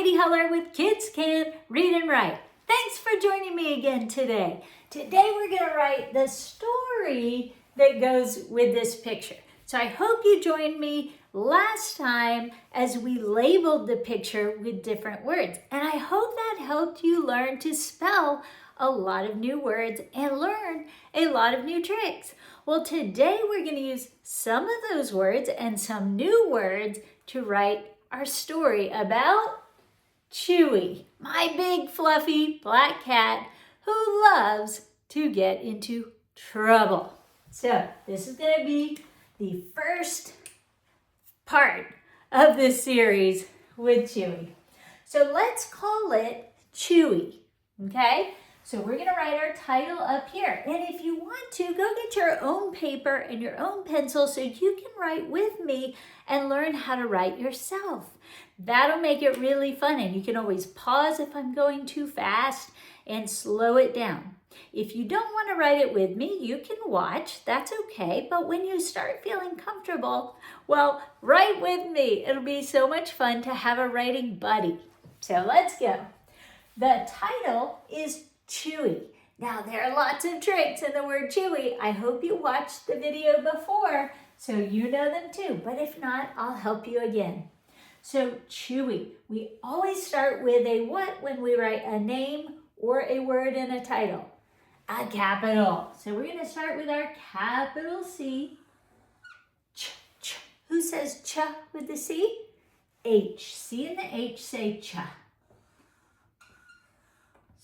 Heidi Heller with Kids Can Read and Write. Thanks for joining me again today. Today we're going to write the story that goes with this picture. So I hope you joined me last time as we labeled the picture with different words. And I hope that helped you learn to spell a lot of new words and learn a lot of new tricks. Well, today we're going to use some of those words and some new words to write our story about Chewy, my big fluffy black cat who loves to get into trouble. So this is going to be the first part of this series with Chewy. So let's call it Chewy, okay? So we're going to write our title up here. And if you want to, go get your own paper and your own pencil so you can write with me and learn how to write yourself. That'll make it really fun, and you can always pause if I'm going too fast and slow it down. If you don't want to write it with me, you can watch. That's okay. But when you start feeling comfortable, well, write with me. It'll be so much fun to have a writing buddy. So let's go. The title is Chewy. Now, there are lots of tricks in the word Chewy. I hope you watched the video before so you know them too. But if not, I'll help you again. So Chewy, we always start with a what when we write a name or a word in a title? A capital. So we're going to start with our capital C. Ch, ch. Who says ch with the C? H. C and the H say ch.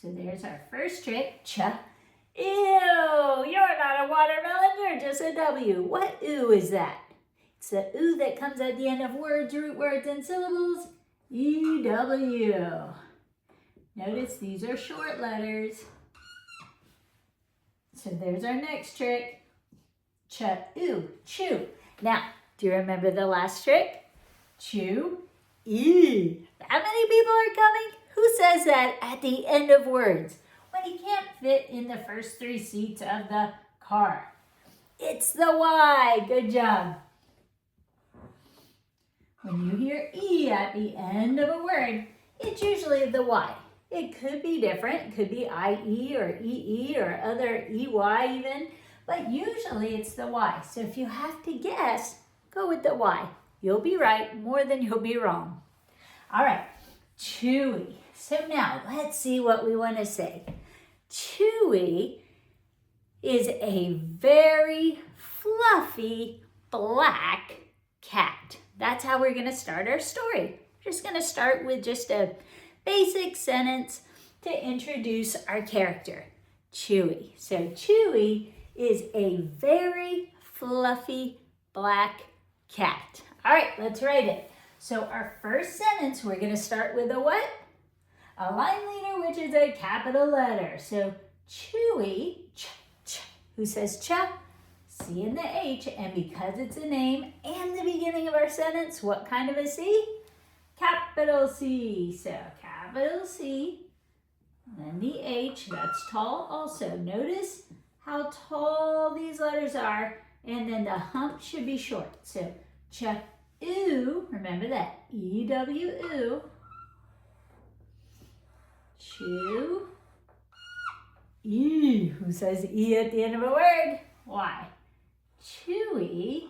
So there's our first trick, ch. Ew, you're not a watermelon, you're just a W. What ooh is that? It's the ooh that comes at the end of words, root words, and syllables. E-W. Notice these are short letters. So there's our next trick. Ch-oo, chew. Now, do you remember the last trick? Chew. E. How many people are coming? Who says that at the end of words when you can't fit in the first 3 seats of the car? It's the Y. Good job. When you hear E at the end of a word, it's usually the Y. It could be different. It could be IE or EE or other EY even, but usually it's the Y. So if you have to guess, go with the Y. You'll be right more than you'll be wrong. All right, Chewy. So now let's see what we want to say. Chewy is a very fluffy black cat. That's how we're going to start our story. We're just going to start with just a basic sentence to introduce our character, Chewy. So Chewy is a very fluffy black cat. All right, let's write it. So our first sentence, we're going to start with a what? A line leader, which is a capital letter. So Chewy, ch, ch. Who says ch? C and the H, and because it's a name and the beginning of our sentence, what kind of a C? Capital C. So capital C, and then the H, that's tall also. Notice how tall these letters are, and then the hump should be short. So ch-oo, remember that, E-W-oo. Chew. E. Who says E at the end of a word? Why? Chewy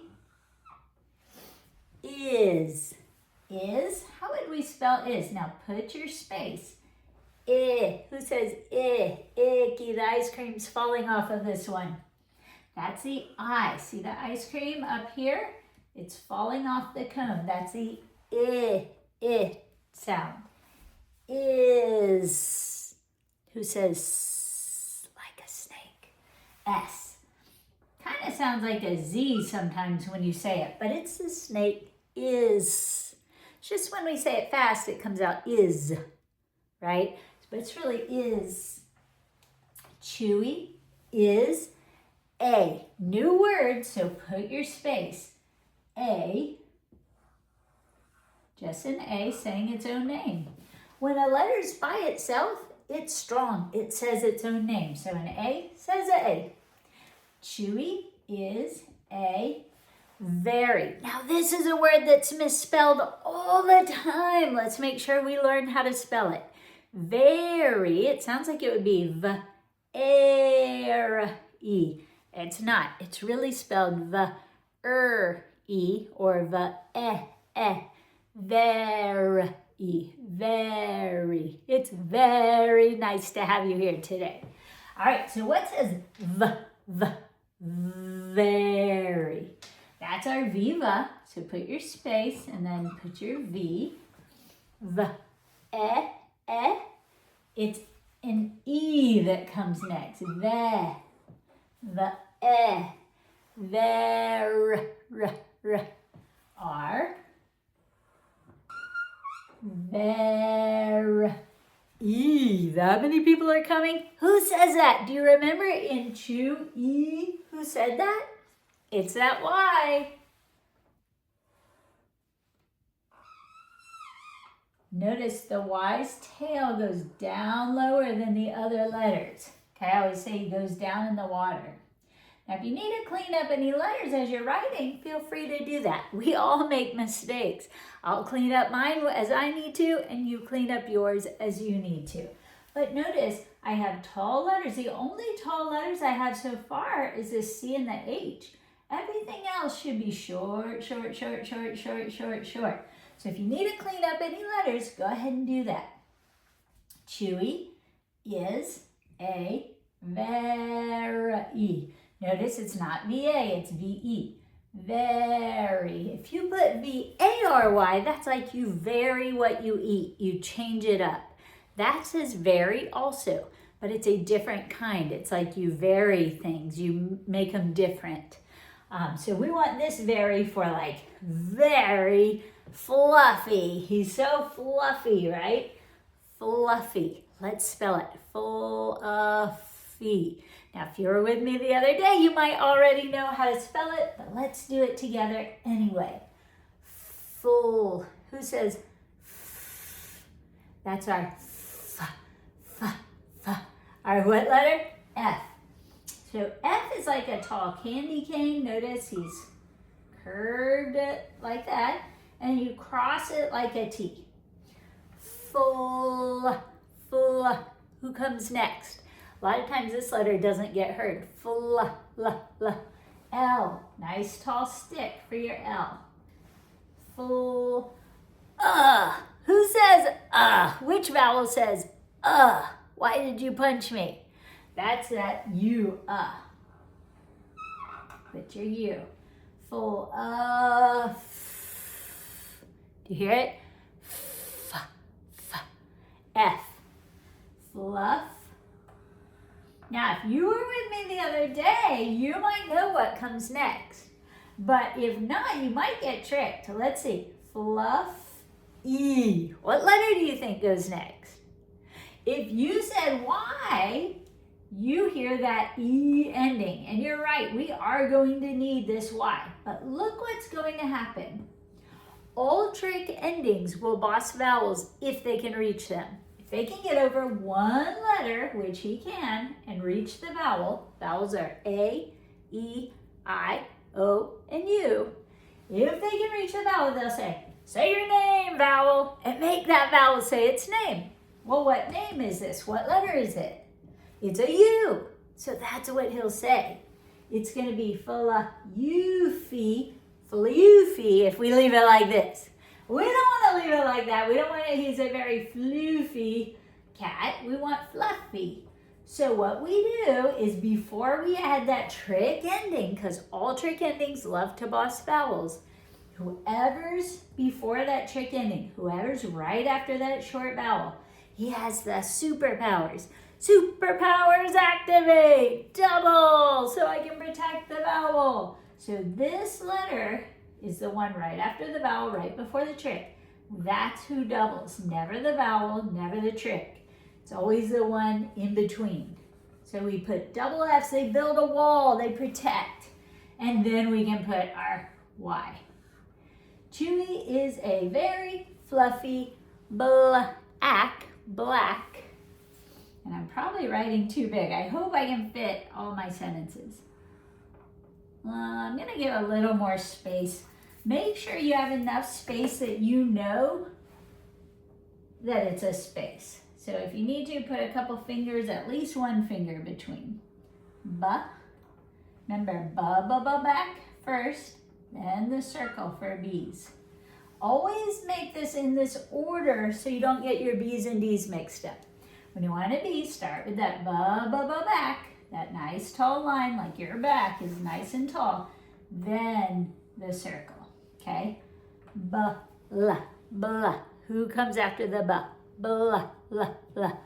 is. Is. How would we spell is? Now put your space. I. Who says I? Icky. The ice cream's falling off of this one. That's the I. See the ice cream up here? It's falling off the cone. That's the I sound. Is. Who says like a snake? S. Kind of sounds like a Z sometimes when you say it, but it's the snake is. It's just when we say it fast, it comes out is, right? But it's really is. Chewy is a. New word, so put your space. A, just an A saying its own name. When a letter's by itself, it's strong. It says its own name. So an A says A. Chewy is a Very. Now this is a word that's misspelled all the time. Let's make sure we learn how to spell it. Very, it sounds like it would be v-er-e. It's not. It's really spelled v-er-e or v-e-e. Very, very. It's very nice to have you here today. All right, so what says very? That's our viva. So put your space and then put your V. V-e-e. It's an E that comes next. The. The-e. Ver. R. Very. That many people are coming? Who says that? Do you remember in Chewy? Who said that? It's that Y. Notice the Y's tail goes down lower than the other letters. Okay, I always say it goes down in the water. Now, if you need to clean up any letters as you're writing, feel free to do that. We all make mistakes. I'll clean up mine as I need to, and you clean up yours as you need to. But notice, I have tall letters. The only tall letters I have so far is the C and the H. Everything else should be short. So if you need to clean up any letters, go ahead and do that. Chewy is a very. Notice it's not V-A, it's V-E. Very. If you put V-A-R-Y, that's like you vary what you eat. You change it up. That says very also, but it's a different kind. It's like you vary things. You make them different. So we want this very for like very fluffy. He's so fluffy, right? Fluffy. Let's spell it. Fluffy. Now, if you were with me the other day, you might already know how to spell it, but let's do it together anyway. Full. Who says f? That's our f. Our what letter? F. So F is like a tall candy cane. Notice he's curved it like that, and you cross it like a T. Full. Who comes next? A lot of times this letter doesn't get heard. L. Nice tall stick for your L. Full. Who says Which vowel says Why did you punch me? That's that U. Put your U. Full of. Do you hear it? F. Fluff. Now, if you were with me the other day, you might know what comes next. But if not, you might get tricked. Let's see. Fluff. E. What letter do you think goes next? If you said Y, you hear that E ending. And you're right, we are going to need this Y. But look what's going to happen. All trick endings will boss vowels if they can reach them. If they can get over one letter, which he can, and reach the vowel, vowels are A, E, I, O, and U. If they can reach the vowel, they'll say your name, vowel, and make that vowel say its name. Well, what name is this? What letter is it? It's a U. So that's what he'll say. It's going to be fluffy if we leave it like this. We don't want to leave it like that. We don't want it, he's a very fluffy cat. We want fluffy. So what we do is before we add that trick ending, because all trick endings love to boss vowels, whoever's before that trick ending, whoever's right after that short vowel, he has the superpowers. Superpowers activate, double, so I can protect the vowel. So this letter is the one right after the vowel, right before the trick. That's who doubles. Never the vowel, never the trick. It's always the one in between. So we put double Fs, they build a wall, they protect. And then we can put our Y. Chewy is a very fluffy black. And I'm probably writing too big. I hope I can fit all my sentences. I'm gonna give a little more space. Make sure you have enough space that you know that it's a space. So if you need to, put a couple fingers, at least one finger between. Ba. Remember, ba, ba, ba, back first, then the circle for B's. Always make this in this order so you don't get your B's and D's mixed up. When you want a B, start with that ba, ba, ba, back, that nice tall line like your back is nice and tall. Then the circle, okay? Ba, la, blah. Who comes after the ba? Blah, blah, blah.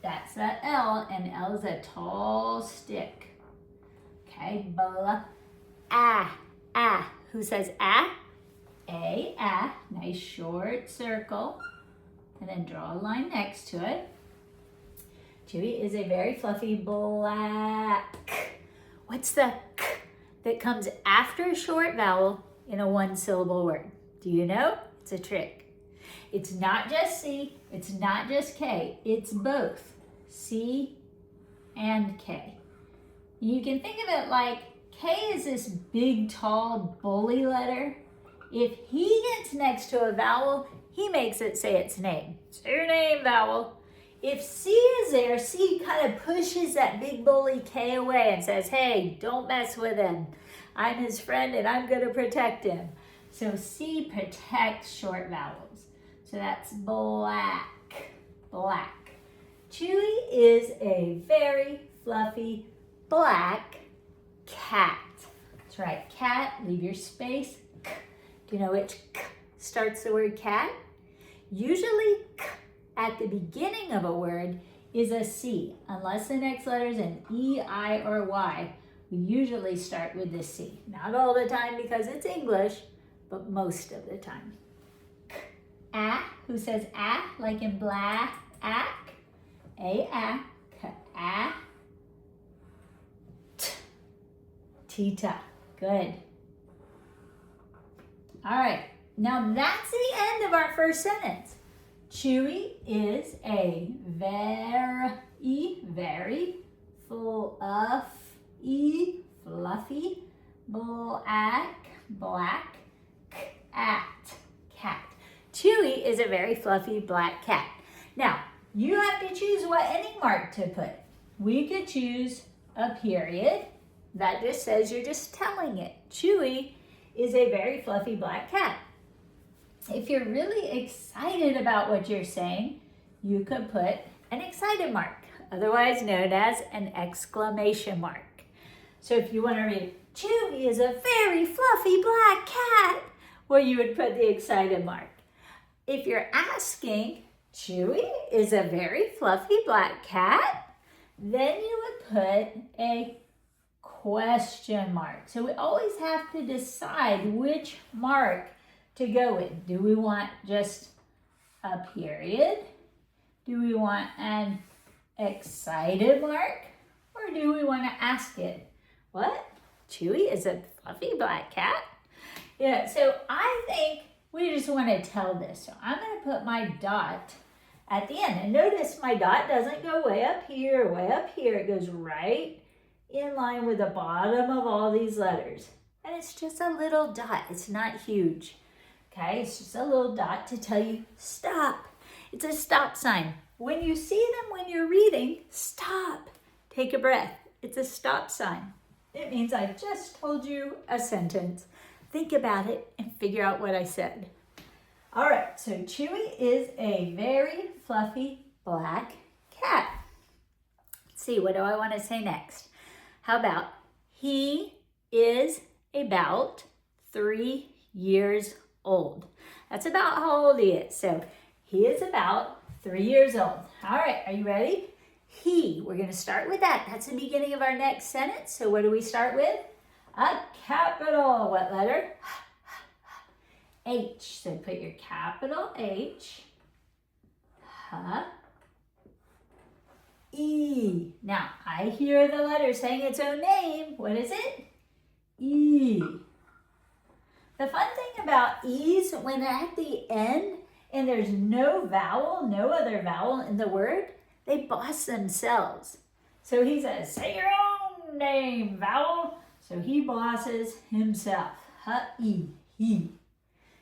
That's the L, and L is a tall stick. Okay, blah, ah, ah. Who says ah? A, ah. Nice short circle. And then draw a line next to it. Chewy is a very fluffy black. What's the k that comes after a short vowel in a one-syllable word? Do you know? It's a trick. It's not just C, it's not just K, it's both C and K. You can think of it like K is this big, tall, bully letter. If he gets next to a vowel, he makes it say its name. Say your name, vowel. If C is there, C kind of pushes that big bully K away and says, hey, don't mess with him. I'm his friend and I'm going to protect him. So C protects short vowels. So that's black, black. Chewy is a very fluffy black cat. That's right, cat, leave your space. K. Do you know which K starts the word cat? Usually K at the beginning of a word is a C. Unless the next letter is an E, I, or Y, we usually start with the C. Not all the time because it's English, but most of the time. Ah, who says ah, like in black, ack, a, k, ah, t, tita, good. All right, now that's the end of our first sentence. Chewy is a very fluffy, black, cat. Chewy is a very fluffy black cat. Now, you have to choose what ending mark to put. We could choose a period. That just says you're just telling it. Chewy is a very fluffy black cat. If you're really excited about what you're saying, you could put an excited mark, otherwise known as an exclamation mark. So if you want to read, Chewy is a very fluffy black cat, well, you would put the excited mark. If you're asking, Chewy is a very fluffy black cat, then you would put a question mark. So we always have to decide which mark to go with. Do we want just a period? Do we want an excited mark? Or do we want to ask it, what? Chewy is a fluffy black cat? Yeah, so I think we just want to tell this. So I'm going to put my dot at the end. And notice my dot doesn't go way up here, way up here. It goes right in line with the bottom of all these letters. And it's just a little dot. It's not huge. Okay, it's just a little dot to tell you stop. It's a stop sign. When you see them when you're reading, stop. Take a breath. It's a stop sign. It means I just told you a sentence. Think about it and figure out what I said. All right, so Chewy is a very fluffy black cat. Let's see, what do I want to say next? How about he is about 3 years old. That's about how old he is. So he is about 3 years old. All right, are you ready? He, we're going to start with that. That's the beginning of our next sentence. So what do we start with? A capital. What letter? H. So put your capital H. E. Now, I hear the letter saying its own name. What is it? E. The fun thing about E's, when they're at the end and there's no vowel, no other vowel in the word, they boss themselves. So he says, say your own name, vowel. So he bosses himself. He.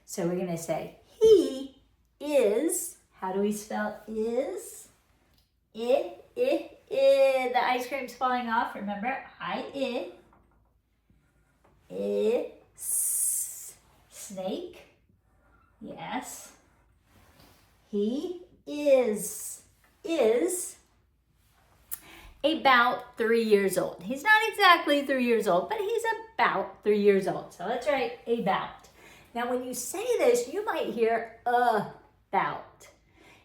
So we're going to say he is. How do we spell is? The ice cream's falling off. Remember, snake. Yes. He is about 3 years old. He's not exactly 3 years old, but he's about 3 years old. So let's write about. Now, when you say this, you might hear about.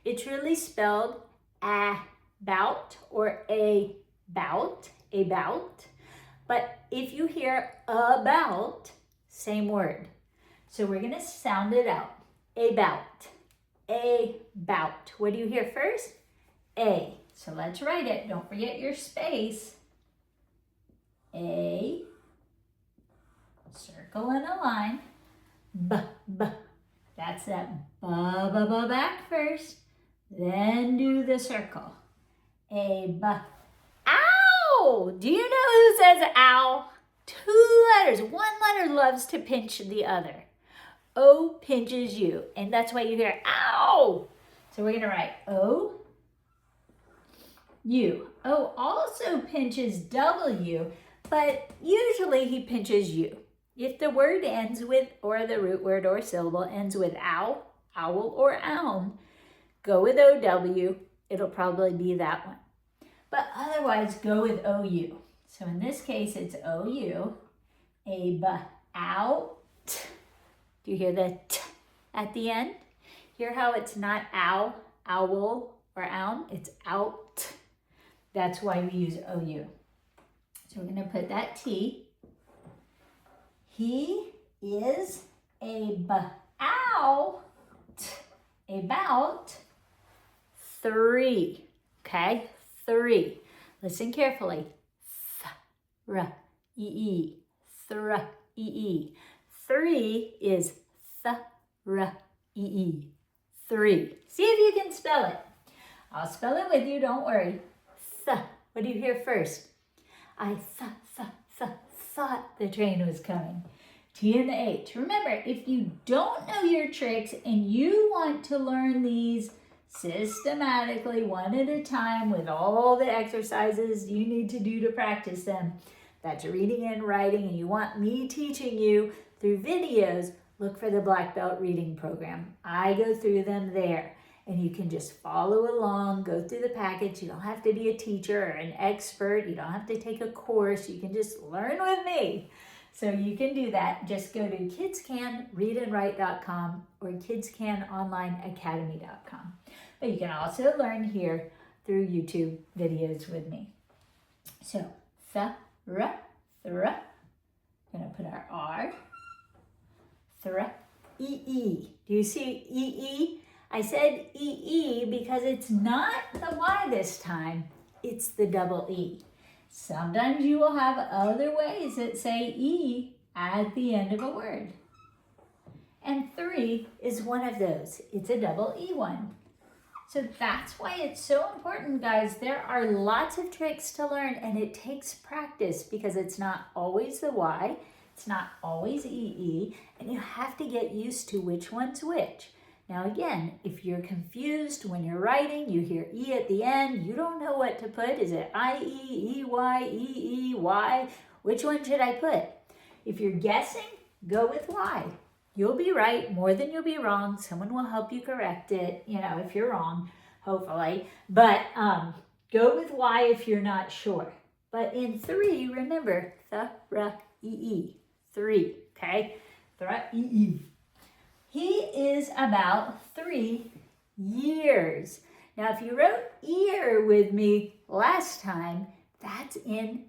It's really spelled about or about. But if you hear about, same word. So we're going to sound it out. About. What do you hear first? A. So let's write it. Don't forget your space. A. Circle and a line. B. That's that back first. Then do the circle. A. Ow! Do you know who says ow? 2 letters. 1 letter loves to pinch the other. O pinches you. And that's why you hear ow. So we're going to write O. U. O also pinches W, but usually he pinches you. If the word ends with, or the root word or syllable ends with ow, owl, or own, go with OW. It'll probably be that one. But otherwise, go with OU. So in this case, it's OU. Out. Do you hear the t at the end? Hear how it's not ow, owl, or own? It's out. That's why we use OU. So we're going to put that T. He is about 3. Okay? 3. Listen carefully. Th-r-e-e. 3 is th-r-e-e. 3. See if you can spell it. I'll spell it with you, don't worry. Th. What do you hear first? I thought the train was coming. T and the H. Remember, if you don't know your tricks and you want to learn these systematically, one at a time, with all the exercises you need to do to practice them, that's reading and writing, and you want me teaching you through videos, look for the Black Belt Reading Program. I go through them there. And you can just follow along, go through the package. You don't have to be a teacher or an expert. You don't have to take a course. You can just learn with me. So you can do that. Just go to kidscanreadandwrite.com or kidscanonlineacademy.com. But you can also learn here through YouTube videos with me. So, thra. Going to put our R. Thra. E-E. Do you see E-E? I said E-E because it's not the Y this time, it's the double E. Sometimes you will have other ways that say E at the end of a word. And 3 is one of those. It's a double E one. So that's why it's so important, guys. There are lots of tricks to learn, and it takes practice because it's not always the Y, it's not always E-E, and you have to get used to which one's which. Now again, if you're confused when you're writing, you hear E at the end, you don't know what to put. Is it I-E, E-Y, E-E, Y? Which one should I put? If you're guessing, go with Y. You'll be right more than you'll be wrong. Someone will help you correct it, if you're wrong, hopefully. But go with Y if you're not sure. But in 3, remember, th-r-e-e, 3, okay? Th-r-e-e. He is about 3 years. Now, if you wrote ear with me last time, that's in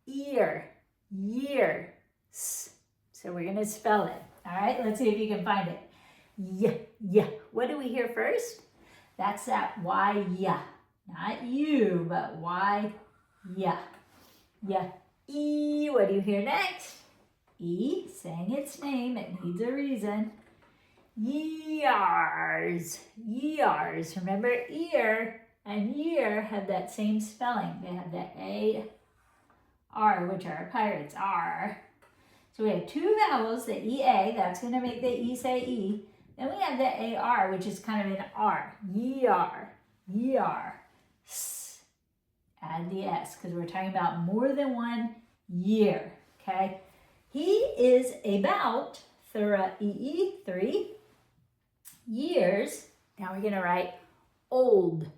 ear, years. So we're going to spell it. All right, let's see if you can find it. What do we hear first? That's that Y, not you, but Y, E. What do you hear next? E, saying its name, it needs a reason. Years. Remember, ear and year have that same spelling. They have the R, which our pirates are. So we have two vowels, the EA, that's going to make the E say E. Then we have the AR, which is kind of an R. Year, year. S. Add the S, because we're talking about more than one year, okay? He is about 3 years. Now we're going to write old.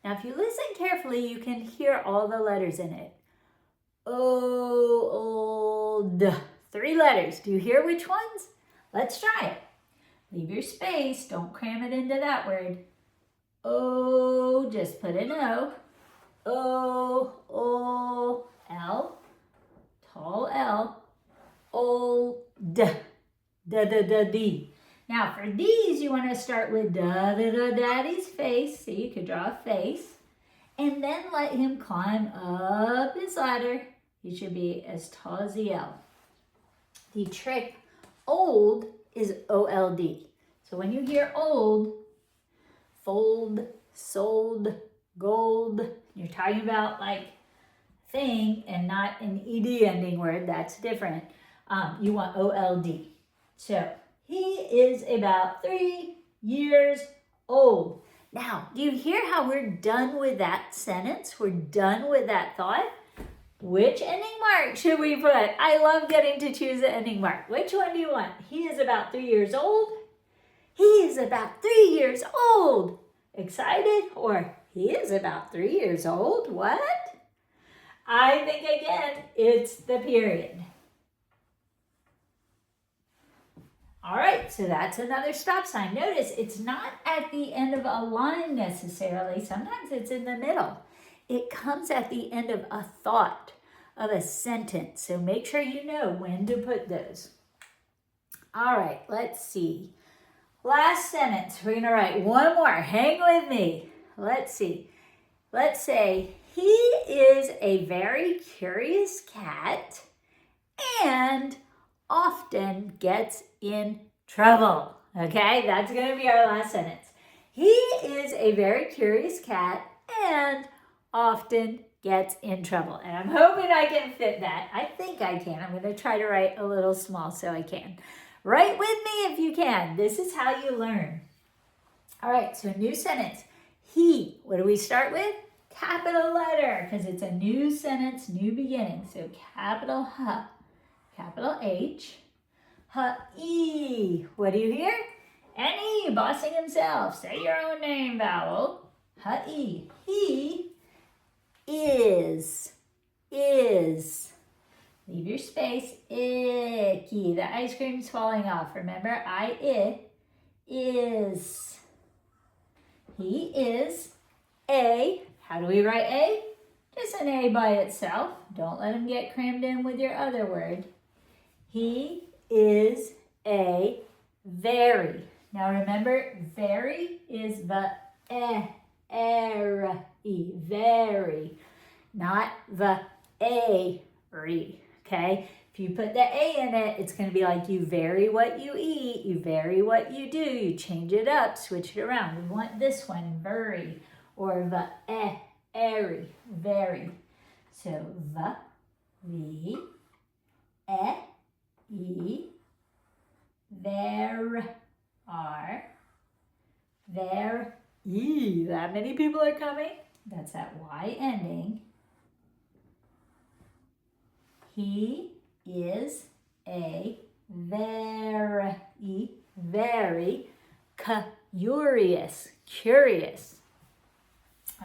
Now if you listen carefully, you can hear all the letters in it. Old. 3 letters. Do you hear which ones? Let's try it. Leave your space. Don't cram it into that word. O, just put an O. O, L, tall L, old, D. Now for D's, you want to start with daddy's face. So you could draw a face. And then let him climb up his ladder. He should be as tall as the L. The trick, old, is O-L-D. So when you hear old, fold, sold, gold, you're talking about like thing and not an ED ending word. That's different. You want O-L-D. So he is about 3 years old. Now, do you hear how we're done with that sentence? We're done with that thought. Which ending mark should we put? I love getting to choose the ending mark. Which one do you want? He is about 3 years old. He is about 3 years old. Excited? Or he is about 3 years old. What? I think again, it's the period. All right, so that's another stop sign. Notice it's not at the end of a line necessarily. Sometimes it's in the middle. It comes at the end of a thought, of a sentence. So make sure you know when to put those. All right, let's see. Last sentence. We're going to write one more. Hang with me. Let's see. Let's say, he is a very curious cat and often gets in trouble. Okay, that's going to be our last sentence. He is a very curious cat and often gets in trouble. And I'm hoping I can fit that. I think I can. I'm going to try to write a little small so I can. Write with me if you can. This is how you learn. All right, so a new sentence. He, what do we start with? Capital letter, because it's a new sentence, new beginning. So capital H, capital H, H-E. What do you hear? N-E, bossing himself. Say your own name, vowel. H-E. He is. Leave your space. Icky. The ice cream's falling off. Remember, is. He is a. How do we write A? Just an A by itself. Don't let him get crammed in with your other word. He is a very. Now remember, very is the E-R-E, very, not the A-R-E, okay? If you put the A in it, it's going to be like you vary what you eat, you vary what you do, you change it up, switch it around. We want this one, very, or the airy, very. So, the, e, there are, there, e. That many people are coming? That's that Y ending. He is a very curious.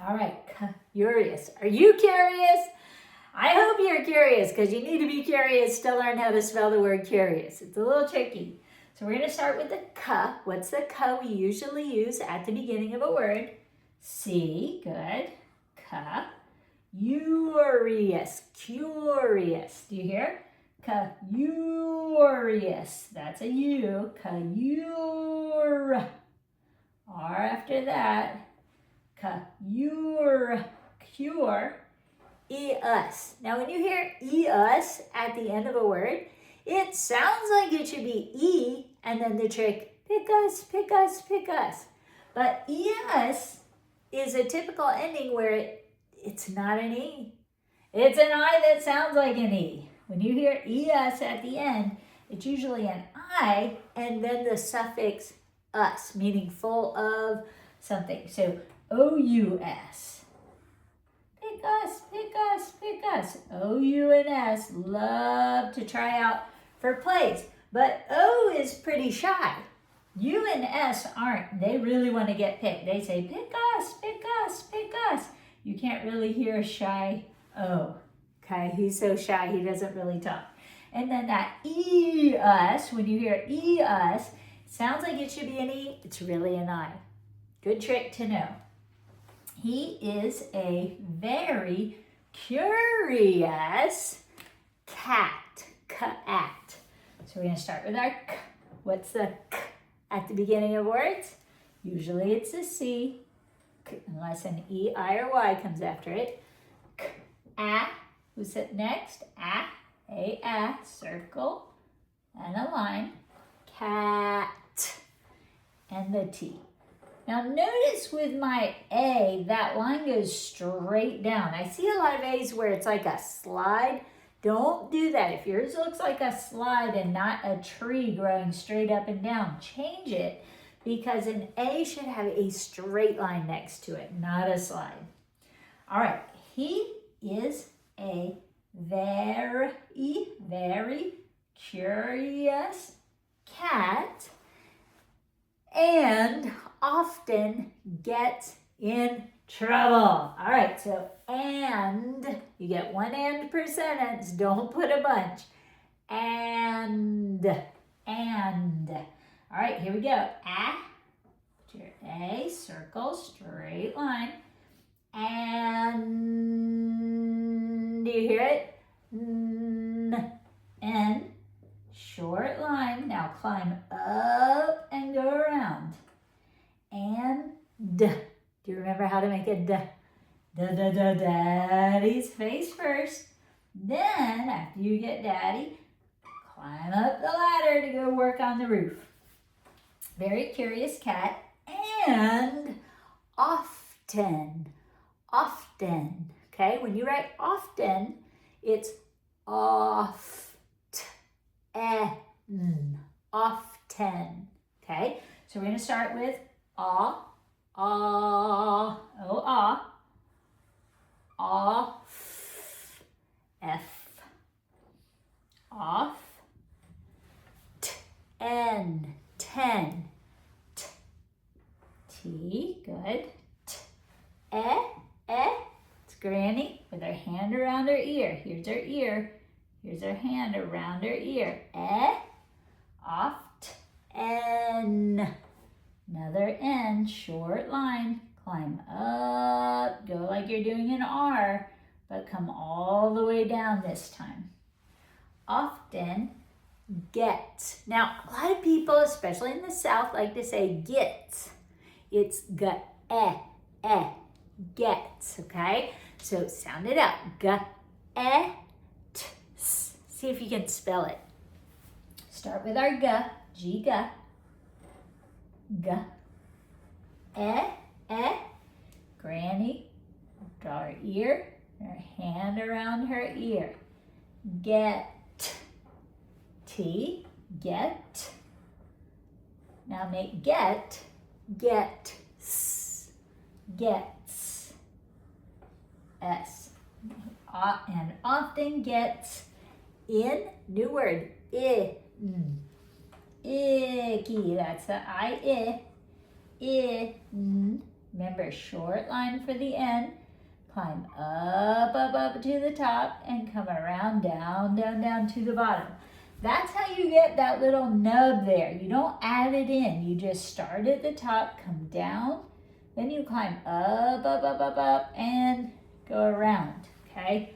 All right, curious. Are you curious? I hope you're curious because you need to be curious to learn how to spell the word curious. It's a little tricky. So we're going to start with the K. What's the K we usually use at the beginning of a word? C, good. K. Curious. Do you hear? Curious. That's a U. Cure. R after that. Cure. E-us. Now when you hear E-us at the end of a word, it sounds like it should be E and then the trick, pick us. But E-us is a typical ending where it's not an E. It's an I that sounds like an E. When you hear ES at the end, it's usually an I and then the suffix us, meaning full of something. So O-U-S. Pick us, pick us, pick us. O-U and S love to try out for plays. But O is pretty shy. U and S aren't. They really want to get picked. They say, pick us, pick us, pick us. You can't really hear a shy O. Okay, he's so shy, he doesn't really talk. And then that E-us, when you hear E-us, sounds like it should be an E. It's really an I. Good trick to know. He is a very curious cat. Cat. So we're going to start with our K. What's the K at the beginning of words? Usually it's a C, unless an E, I, or Y comes after it. K, A. Who's it next? A, circle, and a line. Cat, and the T. Now notice with my A, that line goes straight down. I see a lot of A's where it's like a slide. Don't do that. If yours looks like a slide and not a tree growing straight up and down, change it, because an A should have a straight line next to it, not a slide. All right, he is a very, very curious cat and often gets in trouble. All right, so and, you get one and per sentence, don't put a bunch. And. All right, here we go. Put your A, circle, straight line. And, do you hear it? N, short line. Now climb up and go around. And, D. Do you remember how to make a D? Daddy's face first. Then, after you get Daddy, climb up the ladder to go work on the roof. Very curious cat. And often. Often. Okay, when you write often, it's often. Okay, so we're going to start with O, off, F, off, ten, T, good, it's Granny with her hand around her ear. Here's her ear, here's her hand around her ear. Oft, N, another N, short line. Climb up, go like you're doing an R, but come all the way down this time. Often, get. Now, a lot of people, especially in the South, like to say get. It's get, okay? So sound it out. See if you can spell it. Start with our G, Granny, draw her ear, her hand around her ear. Get, T, get. Now make gets, S. And often gets in, new word, icky, that's the I, remember, short line for the N, climb up to the top, and come around, down to the bottom. That's how you get that little nub there. You don't add it in. You just start at the top, come down, then you climb up, and go around, okay?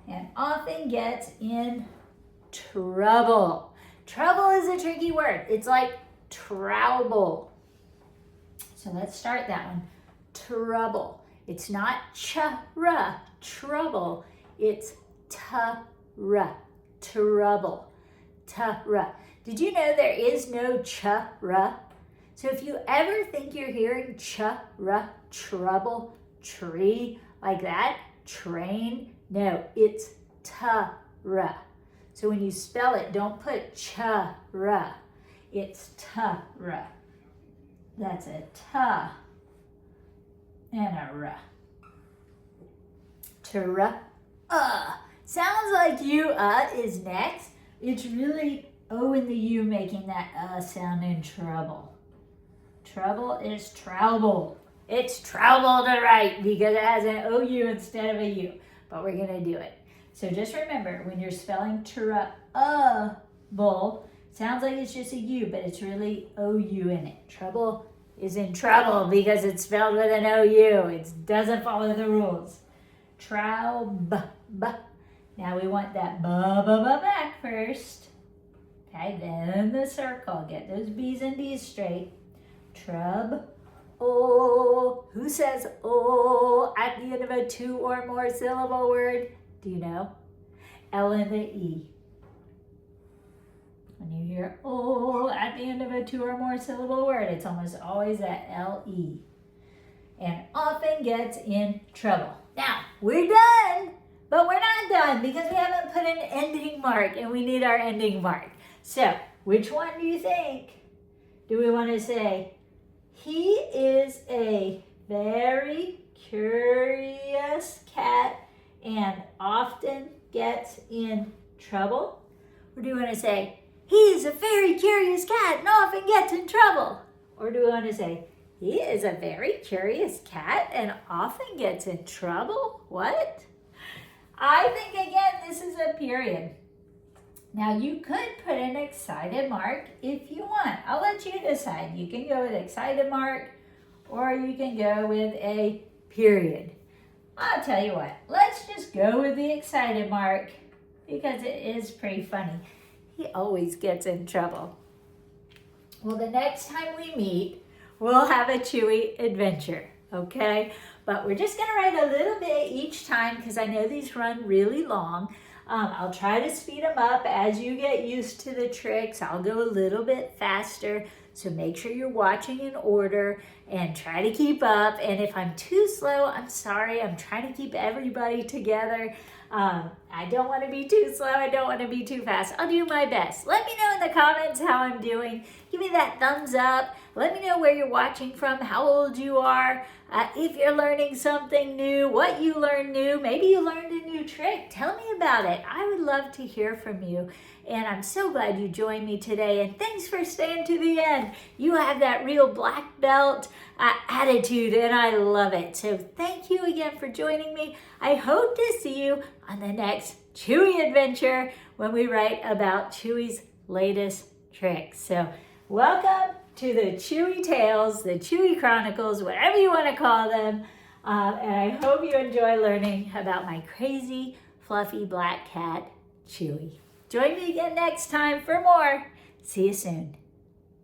And often gets in trouble. Trouble is a tricky word. It's like trouble. So let's start that one. Trouble. It's not ch-ra, trouble. It's ta-ra, trouble. Ta-ra. Did you know there is no ch-ra? So if you ever think you're hearing ch-ra, trouble, tree, like that, train, No, it's ta-ra. So when you spell it, don't put cha-ra. It's ta-ra. That's a ta and a ra. Ta-ra. Sounds like you is next. It's really O and the U making that sound in trouble. Trouble is trouble. It's trouble to write because it has an OU instead of a U. But we're going to do it. So just remember, when you're spelling trouble, sounds like it's just a U, but it's really OU in it. Trouble is in trouble because it's spelled with an OU. It doesn't follow the rules. Troub. Now we want that back first. Okay, then the circle. Get those B's and D's straight. Trub. Oh, who says oh at the end of a 2 or more syllable word? Do you know? L and the E. When you hear oh at the end of a 2 or more syllable word, it's almost always that L-E. And often gets in trouble. Now, we're done, but we're not done because we haven't put an ending mark and we need our ending mark. So, which one do you think? Do we want to say, he is a very curious cat and often gets in trouble? Or do we want to say, he is a very curious cat and often gets in trouble? Or do we want to say, he is a very curious cat and often gets in trouble? What? I think, again, this is a period. Now, you could put an excited mark if you want. I'll let you decide. You can go with excited mark or you can go with a period. I'll tell you what. Let's just go with the excited mark because it is pretty funny. He always gets in trouble. Well, the next time we meet, we'll have a Chewy adventure, okay? But we're just going to write a little bit each time because I know these run really long. I'll try to speed them up as you get used to the tricks. I'll go a little bit faster, so make sure you're watching in order and try to keep up. And if I'm too slow, I'm sorry. I'm trying to keep everybody together. I don't want to be too slow. I don't want to be too fast. I'll do my best. Let me know in the comments how I'm doing. Give me that thumbs up. Let me know where you're watching from, how old you are, if you're learning something new, what you learned new. Maybe you learned a new trick. Tell me about it. I would love to hear from you. And I'm so glad you joined me today. And thanks for staying to the end. You have that real black belt attitude, and I love it. So thank you again for joining me. I hope to see you on the next Chewy adventure when we write about Chewy's latest tricks. So welcome to the Chewy Tales, the Chewy Chronicles, whatever you want to call them. And I hope you enjoy learning about my crazy, fluffy black cat, Chewy. Join me again next time for more. See you soon.